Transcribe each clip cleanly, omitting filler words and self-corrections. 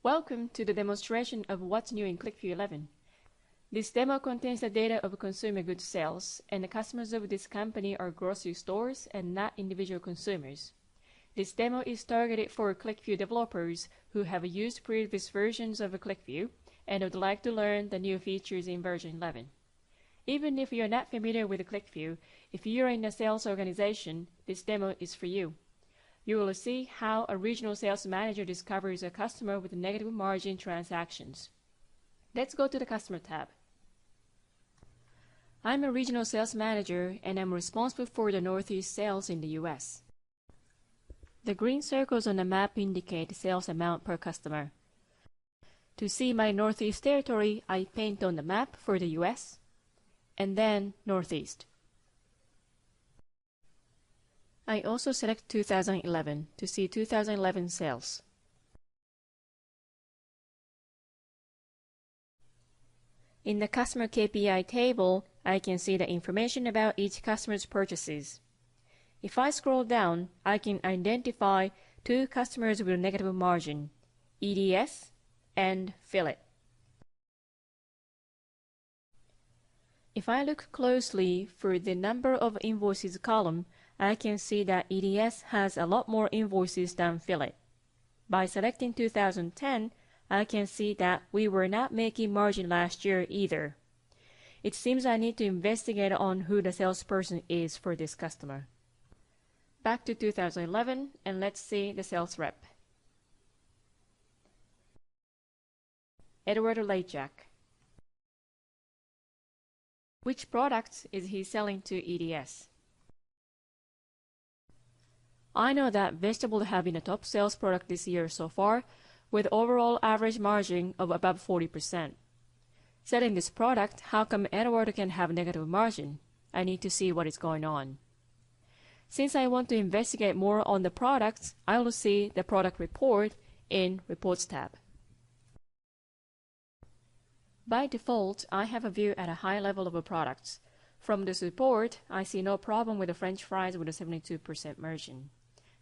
Welcome to the demonstration of what's new in QlikView 11. This demo contains the data of consumer goods sales, and the customers of this company are grocery stores and not individual consumers. This demo is targeted for QlikView developers who have used previous versions of QlikView and would like to learn the new features in version 11. Even if you're not familiar with QlikView, if you're in a sales organization, this demo is for you. You will see how a regional sales manager discovers a customer with negative margin transactions. Let's go to the Customer tab. I'm a regional sales manager and I'm responsible for the Northeast sales in the US. The green circles on the map indicate sales amount per customer. To see my Northeast territory, I paint on the map for the US and then Northeast. I also select 2011 to see 2011 sales. In the Customer KPI table, I can see the information about each customer's purchases. If I scroll down, I can identify two customers with negative margin, EDS and Fillet. If I look closely for the number of invoices column, I can see that EDS has a lot more invoices than Fillet. By selecting 2010, I can see that we were not making margin last year either. It seems I need to investigate on who the salesperson is for this customer. Back to 2011 and let's see the sales rep. Edward Lajak. Which products is he selling to EDS? I know that vegetables have been a top sales product this year so far, with overall average margin of above 40%. Selling this product, how come Edward can have negative margin? I need to see what is going on. Since I want to investigate more on the products, I will see the product report in Reports tab. By default, I have a view at a high level of products. From this report, I see no problem with the French fries with a 72% margin.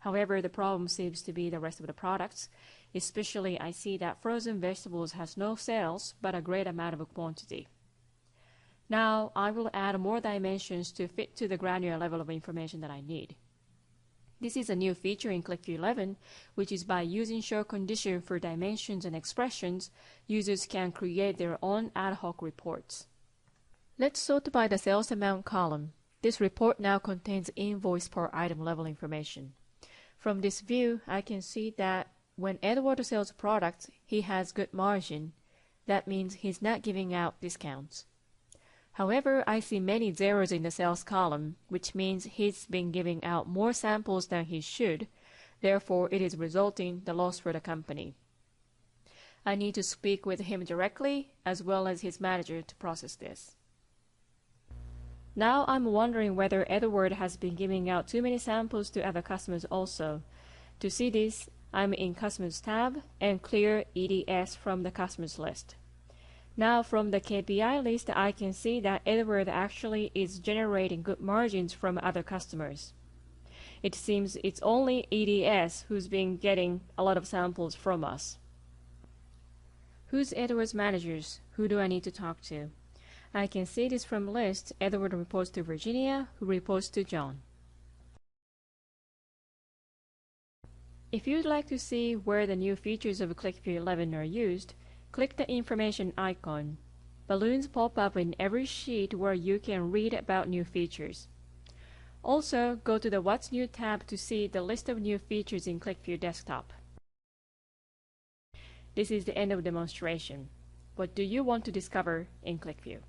However, the problem seems to be the rest of the products. Especially, I see that frozen vegetables has no sales, but a great amount of quantity. Now, I will add more dimensions to fit to the granular level of information that I need. This is a new feature in QlikView 11, which is by using show condition for dimensions and expressions, users can create their own ad hoc reports. Let's sort by the sales amount column. This report now contains invoice per item level information. From this view, I can see that when Edward sells a product, he has good margin. That means he's not giving out discounts. However, I see many zeros in the sales column, which means he's been giving out more samples than he should. Therefore, it is resulting the loss for the company. I need to speak with him directly, as well as his manager, to process this. Now I'm wondering whether Edward has been giving out too many samples to other customers also. To see this, I'm in Customers tab and clear EDS from the customers list. Now from the KPI list, I can see that Edward actually is generating good margins from other customers. It seems it's only EDS who's been getting a lot of samples from us. Who's Edward's managers? Who do I need to talk to? I can see this from list. Edward reports to Virginia, who reports to John. If you'd like to see where the new features of QlikView 11 are used, click the information icon. Balloons pop up in every sheet where you can read about new features. Also, go to the What's New tab to see the list of new features in QlikView Desktop. This is the end of the demonstration. What do you want to discover in QlikView?